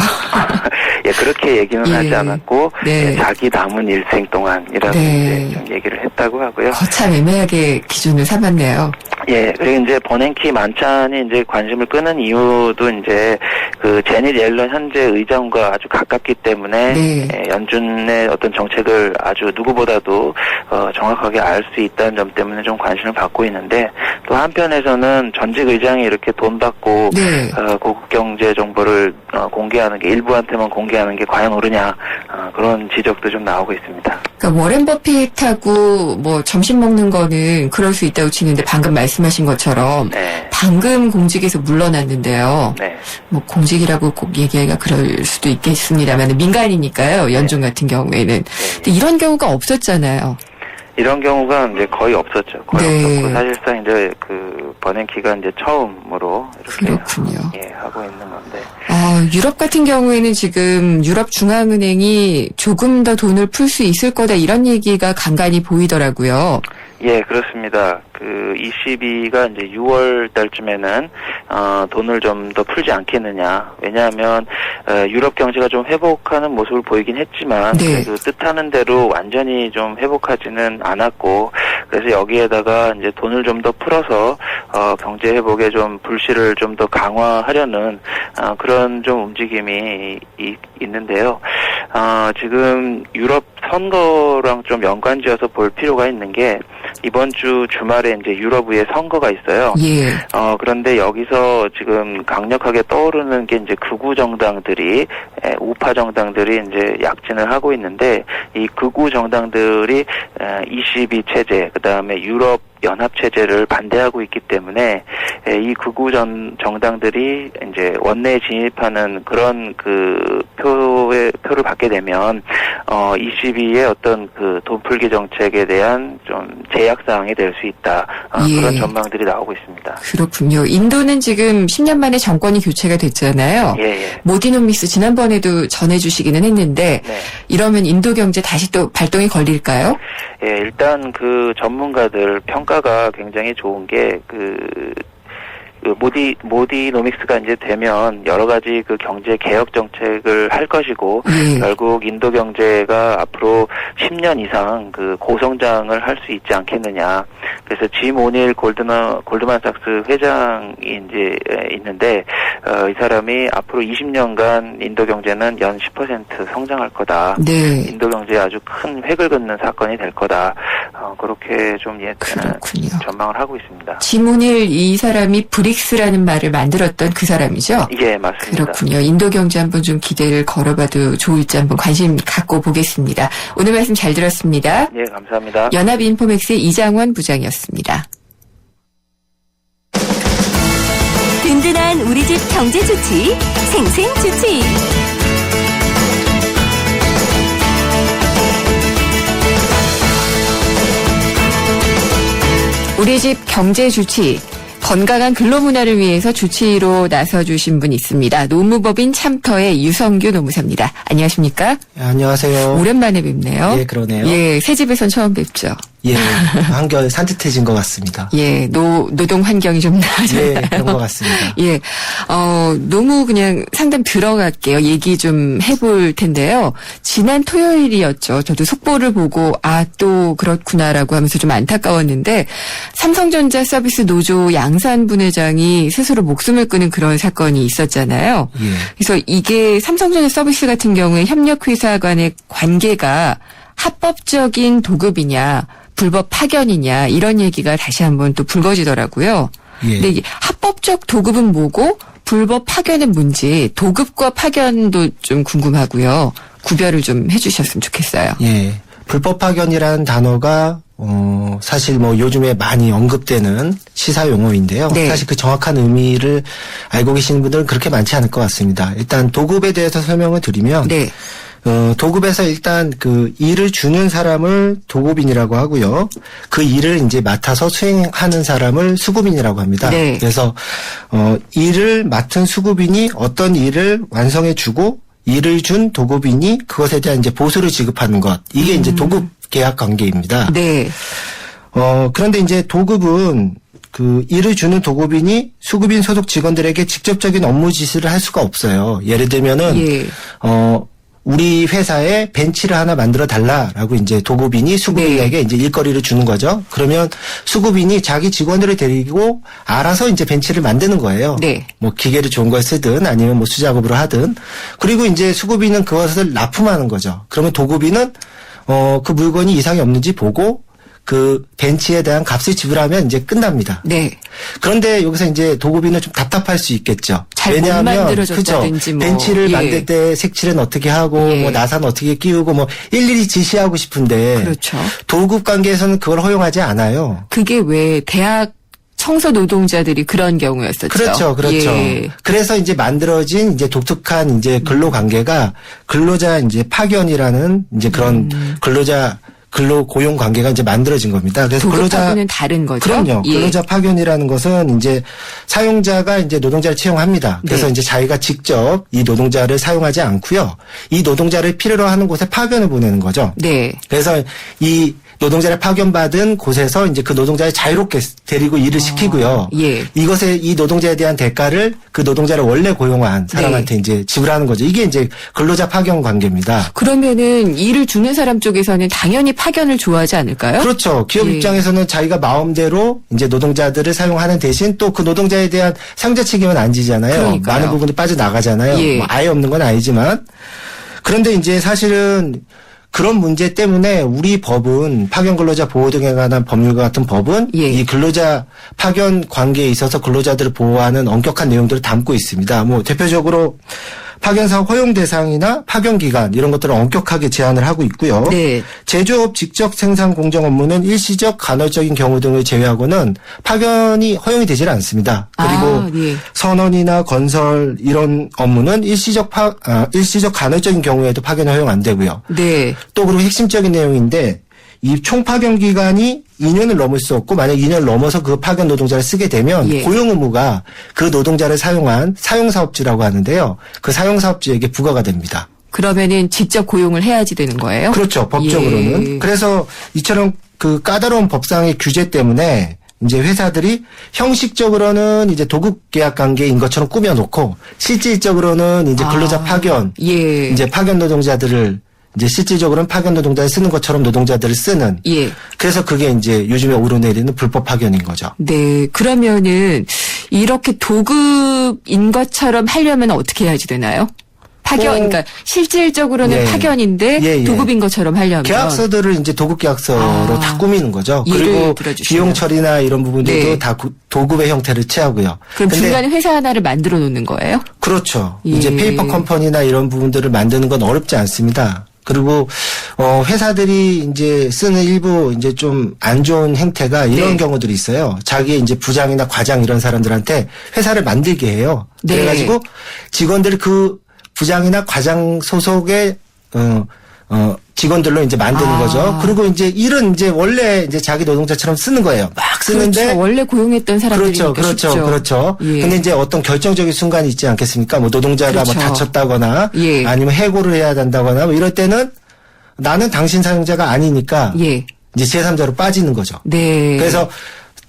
예, 그렇게 얘기는 하지 않았고 네. 자기 남은 일생 동안이라고 네. 이제 좀 얘기를 했다고 하고요. 참 애매하게 기준을 삼았네요. 예, 그리고 이제 버냉키 만찬이 이제 관심을 끄는 이유도 이제 그 제닛 옐런 현재 의장과 아주 가깝기 때문에 네. 연준의 어떤 정책을 아주 누구보다도 정확하게 알 수 있다는 점 때문에 좀 관심을 받고 있는데 또 한편에서는 전직 의장이 이렇게 돈 받고 네. 고급 경제 정보를 공개하는 게 일부한테만 공개하는 게 과연 옳으냐 그런 지적도 좀 나오고 있습니다. 그러니까 워렌 버핏하고 뭐 점심 먹는 거는 그럴 수 있다고 치는데 방금 말씀하신 것처럼 네. 방금 공직에서 물러났는데요. 네. 뭐 공직이라고 꼭 얘기하기가 그럴 수도 있겠습니다만 민간이니까요. 연준 같은 경우에는. 근데 이런 경우가 없었잖아요. 이런 경우가 이제 거의 없었죠. 거의 네. 없었고 사실상 이제 그 버냉키가 이제 처음으로 이렇게 그렇군요. 하고 있는 건데. 유럽 같은 경우에는 지금 유럽 중앙은행이 조금 더 돈을 풀 수 있을 거다 이런 얘기가 간간히 보이더라고요. 예, 그렇습니다. 그 ECB가 이제 6월 달쯤에는 돈을 좀 더 풀지 않겠느냐. 왜냐하면 유럽 경제가 좀 회복하는 모습을 보이긴 했지만 네. 그 뜻하는 대로 완전히 좀 회복하지는 않았고 그래서 여기에다가 이제 돈을 좀 더 풀어서 경제 회복에 좀 불씨를 좀 더 강화하려는 그런 좀 움직임이 있는데요. 지금 유럽 선거랑 좀 연관지어서 볼 필요가 있는 게 이번 주 주말에 이제 유럽의회 선거가 있어요. 예. 그런데 여기서 지금 강력하게 떠오르는 게 이제 극우 정당들이 우파 정당들이 이제 약진을 하고 있는데 이 극우 정당들이 ECB 체제 그다음에 유럽 연합 체제를 반대하고 있기 때문에 이 극우 정당들이 이제 원내에 진입하는 그런 그 표를 받게 되면 ECB의 어떤 그 돈풀기 정책에 대한 좀 제약 사항이 될 수 있다. 예. 그런 전망들이 나오고 있습니다. 그렇군요. 인도는 지금 10년 만에 정권이 교체가 됐잖아요. 예. 모디노미스 지난번에도 전해주시기는 했는데 네. 이러면 인도 경제 다시 또 발동이 걸릴까요? 예, 일단 그 전문가들 평가가 굉장히 좋은 게 모디노믹스가 이제 되면 여러 가지 그 경제 개혁 정책을 할 것이고 결국 인도 경제가 앞으로 10년 이상 그 고성장을 할 수 있지 않겠느냐. 그래서 짐 오닐 골드만삭스 회장이 이제 있는데 이 사람이 앞으로 20년간 인도 경제는 연 10% 성장할 거다. 네. 인도 경제에 아주 큰 획을 긋는 사건이 될 거다. 그렇게 좀 전망을 하고 있습니다. 지문일 이 사람이 브릭스라는 말을 만들었던 그 사람이죠? 예, 맞습니다. 그렇군요. 인도 경제 한번 좀 기대를 걸어봐도 좋을지 한번 관심 갖고 보겠습니다. 오늘 말씀 잘 들었습니다. 예, 감사합니다. 연합인포맥스의 이장원 부장이었습니다. 든든한 우리 집 경제 주치, 생생 주치. 우리 집 경제 주치. 건강한 근로문화를 위해서 주치의로 나서주신 분 있습니다. 노무법인 참터의 유성규 노무사입니다. 안녕하십니까? 안녕하세요. 오랜만에 뵙네요. 예, 그러네요. 예, 새 집에선 처음 뵙죠. 예, 한결 산뜻해진 것 같습니다. 예, 노동 환경이 좀 나아졌나요? 예, 그런 것 같습니다. 예, 너무 그냥 상담 들어갈게요. 얘기 좀 해볼 텐데요. 지난 토요일이었죠. 저도 속보를 보고 또 그렇구나라고 하면서 좀 안타까웠는데 삼성전자 서비스 노조 양산 부회장이 스스로 목숨을 끊은 그런 사건이 있었잖아요. 예. 그래서 이게 삼성전자 서비스 같은 경우에 협력회사 간의 관계가 합법적인 도급이냐 불법 파견이냐 이런 얘기가 다시 한번 또 불거지더라고요. 예. 근데 이게 합법적 도급은 뭐고 불법 파견은 뭔지 도급과 파견도 좀 궁금하고요. 구별을 좀 해주셨으면 좋겠어요. 예. 불법 파견이라는 단어가 사실 뭐 요즘에 많이 언급되는 시사 용어인데요. 네. 사실 그 정확한 의미를 알고 계시는 분들은 그렇게 많지 않을 것 같습니다. 일단 도급에 대해서 설명을 드리면 네. 도급에서 일단 그 일을 주는 사람을 도급인이라고 하고요. 그 일을 이제 맡아서 수행하는 사람을 수급인이라고 합니다. 네. 그래서 일을 맡은 수급인이 어떤 일을 완성해 주고 일을 준 도급인이 그것에 대한 이제 보수를 지급하는 것. 이게 이제 도급 계약 관계입니다. 네. 그런데 이제 도급은 그 일을 주는 도급인이 수급인 소속 직원들에게 직접적인 업무 지시를 할 수가 없어요. 예를 들면은 예. 우리 회사에 벤치를 하나 만들어 달라라고 이제 도급인이 수급인에게 이제 일거리를 주는 거죠. 그러면 수급인이 자기 직원들을 데리고 알아서 이제 벤치를 만드는 거예요. 네. 뭐 기계를 좋은 걸 쓰든 아니면 뭐 수작업으로 하든. 그리고 이제 수급인은 그것을 납품하는 거죠. 그러면 도급인은 그 물건이 이상이 없는지 보고 그 벤치에 대한 값을 지불하면 이제 끝납니다. 네. 그런데 여기서 이제 도급인은 좀 답답할 수 있겠죠. 잘 못 만들어졌다든지 뭐. 벤치를 예. 만들 때 색칠은 어떻게 하고 예. 뭐 나사는 어떻게 끼우고 뭐 일일이 지시하고 싶은데 그렇죠. 도급 관계에서는 그걸 허용하지 않아요. 그게 왜 대학 청소 노동자들이 그런 경우였었죠. 그렇죠, 그렇죠. 예. 그래서 이제 만들어진 이제 독특한 이제 근로 관계가 근로자 이제 파견이라는 이제 그런 근로자 근로 고용 관계가 이제 만들어진 겁니다. 그래서 도급하고는 다른 거죠. 그럼요. 예. 근로자 파견이라는 것은 이제 사용자가 이제 노동자를 채용합니다. 그래서 네. 이제 자기가 직접 이 노동자를 사용하지 않고요. 이 노동자를 필요로 하는 곳에 파견을 보내는 거죠. 네. 그래서 이 노동자를 파견받은 곳에서 이제 그 노동자를 자유롭게 데리고 일을 시키고요. 예. 이것에 이 노동자에 대한 대가를 그 노동자를 원래 고용한 사람한테 이제 지불하는 거죠. 이게 이제 근로자 파견 관계입니다. 그러면은 일을 주는 사람 쪽에서는 당연히 파견을 좋아하지 않을까요? 그렇죠. 기업 예. 입장에서는 자기가 마음대로 이제 노동자들을 사용하는 대신 또 그 노동자에 대한 사용자 책임은 안 지잖아요. 그러니까요. 많은 부분이 빠져나가잖아요. 예. 뭐 아예 없는 건 아니지만. 그런데 이제 사실은 그런 문제 때문에 우리 법은 파견 근로자 보호 등에 관한 법률과 같은 법은 예. 이 근로자 파견 관계에 있어서 근로자들을 보호하는 엄격한 내용들을 담고 있습니다. 뭐 대표적으로 파견사업 허용 대상이나 파견 기간 이런 것들을 엄격하게 제한을 하고 있고요. 네. 제조업 직접 생산 공정 업무는 일시적 간헐적인 경우 등을 제외하고는 파견이 허용이 되질 않습니다. 그리고 예. 선원이나 건설 이런 업무는 일시적 간헐적인 경우에도 파견이 허용 안 되고요. 네. 또 그리고 핵심적인 내용인데 이 총 파견 기간이 2년을 넘을 수 없고 만약 2년을 넘어서 그 파견 노동자를 쓰게 되면 예. 고용 의무가 그 노동자를 사용한 사용사업주라고 하는데요. 그 사용사업주에게 부과가 됩니다. 그러면은 직접 고용을 해야지 되는 거예요? 그렇죠. 법적으로는. 예. 그래서 이처럼 그 까다로운 법상의 규제 때문에 이제 회사들이 형식적으로는 이제 도급 계약 관계인 것처럼 꾸며놓고 실질적으로는 이제 근로자 파견, 예. 이제 파견 노동자들을 이제 실질적으로는 파견 노동자를 쓰는 것처럼 노동자들을 쓰는. 예. 그래서 그게 이제 요즘에 오르내리는 불법 파견인 거죠. 네. 그러면은 이렇게 도급인 것처럼 하려면 어떻게 해야지 되나요? 파견, 그러니까 실질적으로는 예. 파견인데 예, 예. 도급인 것처럼 하려면 계약서들을 이제 도급 계약서로 다 꾸미는 거죠. 그리고 예를 들어주시면. 비용 처리나 이런 부분들도 네. 다 도급의 형태를 취하고요. 그럼 근데 중간에 회사 하나를 만들어 놓는 거예요? 그렇죠. 예. 이제 페이퍼 컴퍼니나 이런 부분들을 만드는 건 어렵지 않습니다. 그리고 회사들이 이제 쓰는 일부 이제 좀 안 좋은 행태가 이런 네. 경우들이 있어요. 자기의 이제 부장이나 과장 이런 사람들한테 회사를 만들게 해요. 네. 그래가지고 직원들을 그 부장이나 과장 소속의 직원들로 이제 만드는 거죠. 그리고 이제 일은 이제 원래 이제 자기 노동자처럼 쓰는 거예요. 막 쓰는데 그렇죠. 원래 고용했던 사람들이니까 그렇죠. 예. 근데 이제 어떤 결정적인 순간이 있지 않겠습니까? 뭐 노동자가 그렇죠. 뭐 다쳤다거나 예. 아니면 해고를 해야 된다거나 뭐 이럴 때는 나는 당신 사용자가 아니니까 예. 이제 제3자로 빠지는 거죠. 네. 그래서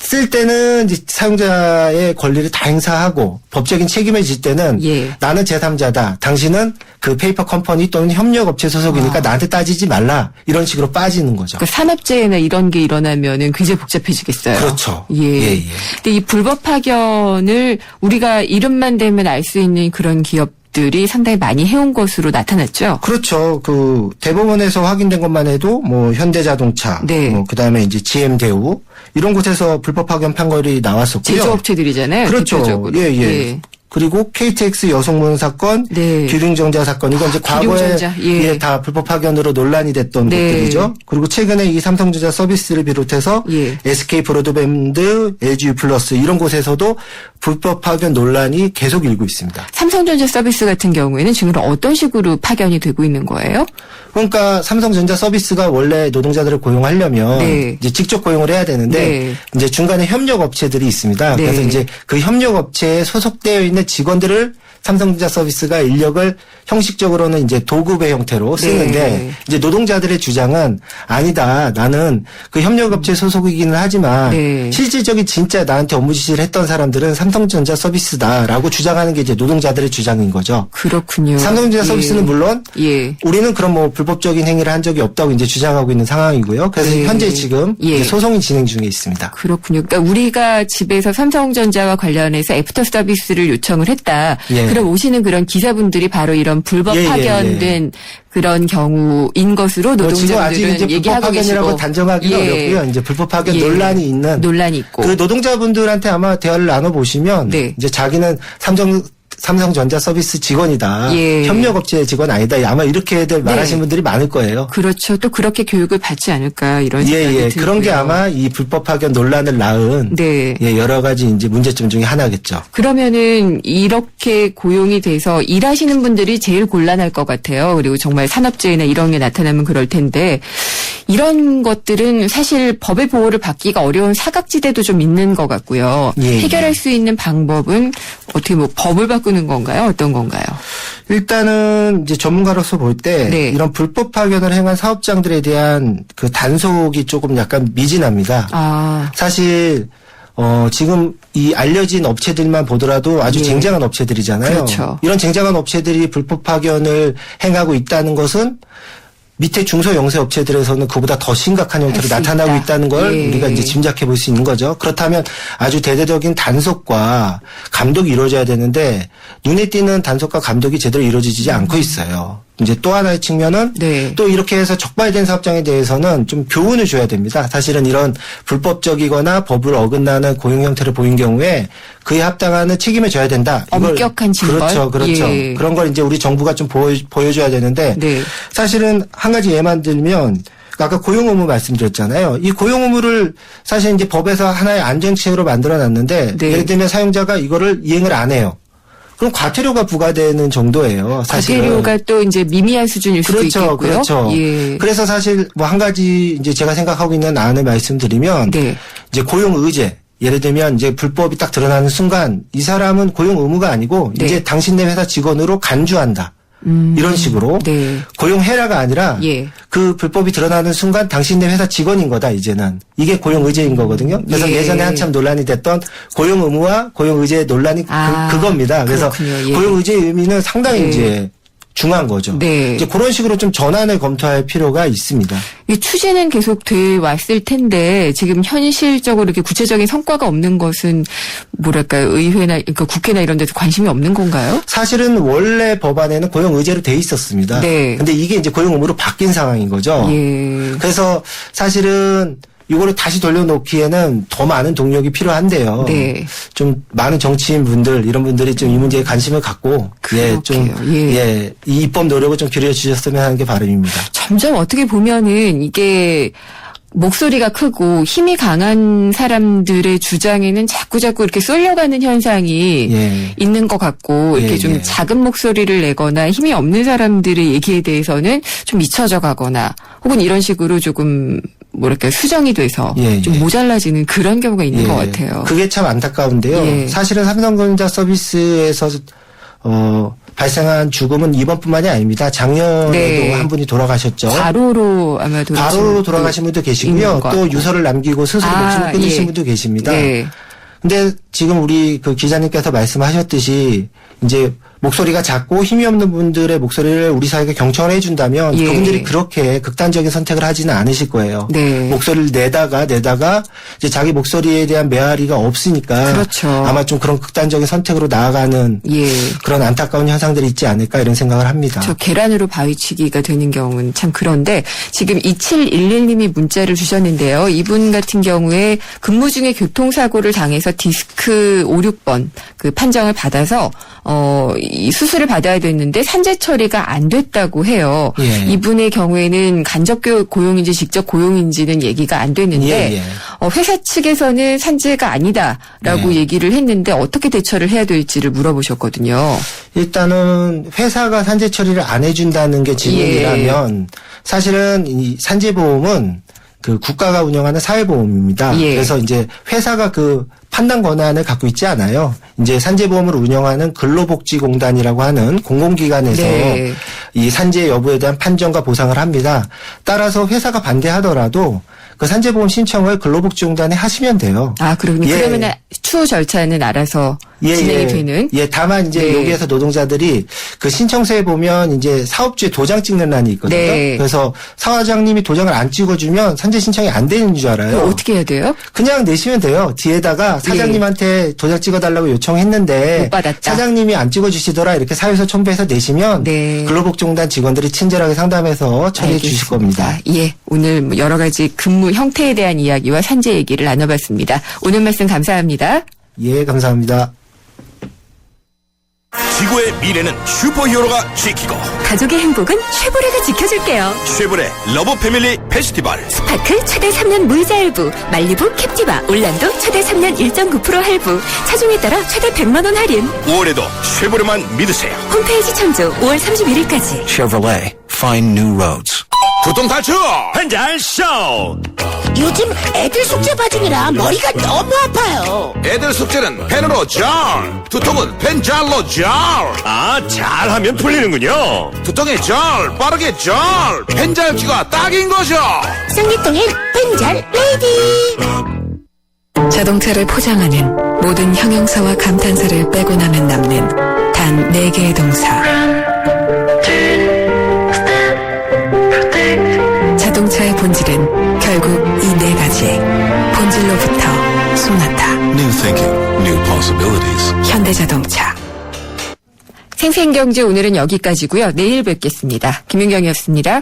쓸 때는 이제 사용자의 권리를 다 행사하고 법적인 책임을 질 때는 예. 나는 제3자다. 당신은 그 페이퍼 컴퍼니 또는 협력업체 소속이니까 나한테 따지지 말라. 이런 식으로 빠지는 거죠. 그러니까 산업재해나 이런 게 일어나면은 굉장히 복잡해지겠어요. 그렇죠. 예. 예, 예. 근데 이 불법 파견을 우리가 이름만 대면 알 수 있는 그런 기업들이 상당히 많이 해온 것으로 나타났죠. 그렇죠. 그 대법원에서 확인된 것만 해도 뭐 현대자동차, 네. 뭐 그다음에 이제 GM대우 이런 곳에서 불법 파견 판결이 나왔었고요. 제조업체들이잖아요. 그렇죠. 대표적으로. 예, 예. 그리고 KTX 여성문 사건, 네. 기룡전자 사건 이건 이제 과거에 기룡전자, 예. 예, 다 불법 파견으로 논란이 됐던 네. 것들이죠. 그리고 최근에 이 삼성전자 서비스를 비롯해서 예. SK 브로드밴드, LG 플러스 이런 곳에서도 불법 파견 논란이 계속 일고 있습니다. 삼성전자 서비스 같은 경우에는 지금 어떤 식으로 파견이 되고 있는 거예요? 그러니까 삼성전자 서비스가 원래 노동자들을 고용하려면 네. 이제 직접 고용을 해야 되는데 네. 이제 중간에 협력 업체들이 있습니다. 네. 그래서 이제 그 협력 업체에 소속되어 있는 직원들을 삼성전자 서비스가 인력을 형식적으로는 이제 도급의 형태로 쓰는데 네. 이제 노동자들의 주장은 아니다. 나는 그 협력업체 소속이기는 하지만 네. 실질적인 진짜 나한테 업무 지시를 했던 사람들은 삼성전자 서비스다라고 주장하는 게 이제 노동자들의 주장인 거죠. 그렇군요. 삼성전자 서비스는 물론 예. 우리는 그런 뭐 불법적인 행위를 한 적이 없다고 이제 주장하고 있는 상황이고요. 그래서 네. 현재 지금 예. 이제 소송이 진행 중에 있습니다. 그렇군요. 그러니까 우리가 집에서 삼성전자와 관련해서 애프터 서비스를 요청을 했다. 예. 그럼 오시는 그런 기사분들이 바로 이런 불법 예, 예, 파견된 그런 경우인 것으로 뭐 지금 아직 노동자들은 이제 불법 얘기하고 파견이라고 계시고. 단정하기는 예. 어렵고요. 이제 불법 파견 예. 논란이 있는 논란이 있고. 그 노동자분들한테 아마 대화를 나눠보시면 네. 이제 자기는 삼성전자 서비스 직원이다. 예. 협력업체 직원 아니다. 아마 이렇게들 말하시는 분들이 많을 거예요. 그렇죠. 또 그렇게 교육을 받지 않을까 이런 생각이 예, 예. 들고요. 그런 게 아마 이 불법 파견 논란을 낳은 네. 예, 여러 가지 이제 문제점 중에 하나겠죠. 그러면은 이렇게 고용이 돼서 일하시는 분들이 제일 곤란할 것 같아요. 그리고 정말 산업재해나 이런 게 나타나면 그럴 텐데 이런 것들은 사실 법의 보호를 받기가 어려운 사각지대도 좀 있는 것 같고요. 예, 해결할 수 있는 방법은 어떻게 뭐 법을 바꾸는 건가요? 어떤 건가요? 일단은 이제 전문가로서 볼 때 네. 이런 불법 파견을 행한 사업장들에 대한 그 단속이 조금 약간 미진합니다. 아, 사실 지금 이 알려진 업체들만 보더라도 아주 예. 쟁쟁한 업체들이잖아요. 그렇죠. 이런 쟁쟁한 업체들이 불법 파견을 행하고 있다는 것은 밑에 중소 영세 업체들에서는 그보다 더 심각한 형태로 할수 나타나고 있다. 있다는 걸 예. 우리가 이제 짐작해 볼 수 있는 거죠. 그렇다면 아주 대대적인 단속과 감독이 이루어져야 되는데 눈에 띄는 단속과 감독이 제대로 이루어지지 않고 있어요. 이제 또 하나의 측면은 네. 또 이렇게 해서 적발된 사업장에 대해서는 좀 교훈을 줘야 됩니다. 사실은 이런 불법적이거나 법을 어긋나는 고용 형태를 보인 경우에 그에 합당하는 책임을 져야 된다. 이걸 엄격한 징벌? 그렇죠, 그렇죠. 예. 그런 걸 이제 우리 정부가 좀 보여줘야 되는데 네. 사실은 한 가지 예만 들면 아까 고용 의무 말씀드렸잖아요. 이 고용 의무를 사실 이제 법에서 하나의 안전체계로 만들어놨는데 네. 예를 들면 사용자가 이거를 이행을 안 해요. 그럼 과태료가 부과되는 정도예요. 사실은. 과태료가 또 이제 미미한 수준일 수도 그렇죠, 있겠고요. 그렇죠. 예. 그래서 사실 뭐 한 가지 이제 제가 생각하고 있는 안을 말씀드리면 네. 이제 고용 의제. 예를 들면 이제 불법이 딱 드러나는 순간 이 사람은 고용 의무가 아니고 네. 이제 당신네 회사 직원으로 간주한다. 이런 식으로 네. 고용 해라가 아니라 예. 그 불법이 드러나는 순간 당신네 회사 직원인 거다 이제는 이게 고용 의제인 거거든요. 그래서 예. 예전에 한참 논란이 됐던 고용 의무와 고용 의제 논란이 그겁니다. 그래서 그렇군요. 예. 고용 의제의 의미는 상당히 예. 이제 중요한 거죠. 네. 이제 그런 식으로 좀 전환을 검토할 필요가 있습니다. 이 추진은 계속 돼 왔을 텐데 지금 현실적으로 이렇게 구체적인 성과가 없는 것은 뭐랄까 의회나 그러니까 국회나 이런 데서 관심이 없는 건가요? 사실은 원래 법안에는 고용 의제로 돼 있었습니다. 네. 근데 이게 이제 고용 의무로 바뀐 상황인 거죠. 예. 그래서 사실은 이거를 다시 돌려놓기에는 더 많은 동력이 필요한데요. 네. 좀 많은 정치인 분들 이런 분들이 좀 이 문제에 관심을 갖고 이 입법 노력을 좀 기울여 주셨으면 하는 게 바람입니다. 점점 어떻게 보면은 이게 목소리가 크고 힘이 강한 사람들의 주장에는 자꾸 이렇게 쏠려가는 현상이 예. 있는 것 같고 이렇게 예, 좀 예. 작은 목소리를 내거나 힘이 없는 사람들의 얘기에 대해서는 좀 잊혀져 가거나 혹은 이런 식으로 조금 뭐랄까 수정이 돼서 예, 좀 예. 모자라지는 그런 경우가 있는 것 같아요. 그게 참 안타까운데요. 예. 사실은 삼성전자 서비스에서 발생한 죽음은 이번뿐만이 아닙니다. 작년에도 네. 한 분이 돌아가셨죠. 과로로 아마 과로로 돌아가신 분도 계시고요. 또 유서를 남기고 스스로 목숨을 끊으신 분도 계십니다. 네. 근데 지금 우리 그 기자님께서 말씀하셨듯이 이제 목소리가 작고 힘이 없는 분들의 목소리를 우리 사회가 경청을 해준다면 예. 그분들이 그렇게 극단적인 선택을 하지는 않으실 거예요. 네. 목소리를 내다가 이제 자기 목소리에 대한 메아리가 없으니까 그렇죠. 아마 좀 그런 극단적인 선택으로 나아가는 예. 그런 안타까운 현상들이 있지 않을까 이런 생각을 합니다. 저 계란으로 바위치기가 되는 경우는 참 그런데 지금 2711님이 문자를 주셨는데요. 이분 같은 경우에 근무 중에 교통사고를 당해서 디스크 5, 6번 그 판정을 받아서 이 수술을 받아야 됐는데 산재 처리가 안 됐다고 해요. 예. 이분의 경우에는 간접 고용인지 직접 고용인지는 얘기가 안 됐는데 예. 회사 측에서는 산재가 아니다라고 예. 얘기를 했는데 어떻게 대처를 해야 될지를 물어보셨거든요. 일단은 회사가 산재 처리를 안 해준다는 게 질문이라면 사실은 이 산재보험은 그 국가가 운영하는 사회보험입니다. 예. 그래서 이제 회사가 그 판단 권한을 갖고 있지 않아요. 이제 산재보험을 운영하는 근로복지공단이라고 하는 공공기관에서 네. 이 산재 여부에 대한 판정과 보상을 합니다. 따라서 회사가 반대하더라도 그 산재보험 신청을 근로복지공단에 하시면 돼요. 아, 그러면 예. 그러면 추후 절차는 알아서 진행이 되는. 예, 다만 이제 네. 여기에서 노동자들이 그 신청서에 보면 이제 사업주에 도장 찍는 란이 있거든요. 네. 그래서 사장님이 도장을 안 찍어주면 산재 신청이 안 되는 줄 알아요. 그럼 어떻게 해야 돼요? 그냥 내시면 돼요. 뒤에다가 사장님한테 도장 찍어달라고 요청했는데 못 받았다. 사장님이 안 찍어주시더라 이렇게 사유서 첨부해서 내시면 네. 근로복지공단 직원들이 친절하게 상담해서 처리해 주실 겁니다. 예, 오늘 뭐 여러 가지 근무 형태에 대한 이야기와 산재 얘기를 나눠봤습니다. 오늘 말씀 감사합니다. 예, 감사합니다. 지구의 미래는 슈퍼히어로가 지키고 가족의 행복은 쉐보레가 지켜줄게요. 쉐보레 러브 패밀리 페스티벌 스파크 최대 3년 무이자 할부, 말리부, 캡티바, 올란도 최대 3년 1.9% 할부, 차종에 따라 최대 100만 원 할인. 올해도 쉐보레만 믿으세요. 홈페이지 청조 5월 31일까지. Chevrolet, find new roads. 교통 탈출 한잔 쇼. 요즘 애들 숙제 바중이라 머리가 너무 아파요. 애들 숙제는 펜으로 절, 두통은 펜잘로 절. 아, 잘하면 풀리는군요. 두통에 절, 빠르게 절, 펜잘기가 딱인 거죠. 쌍기통엔 펜잘 레이디. 자동차를 포장하는 모든 형용사와 감탄사를 빼고 나면 남는 단 4개의 동사. 자동차의 본질은 결국 이 4가지. 본질로부터 소나타. New thinking, new possibilities. 현대자동차. 생생경제 오늘은 여기까지고요. 내일 뵙겠습니다. 김윤경이었습니다.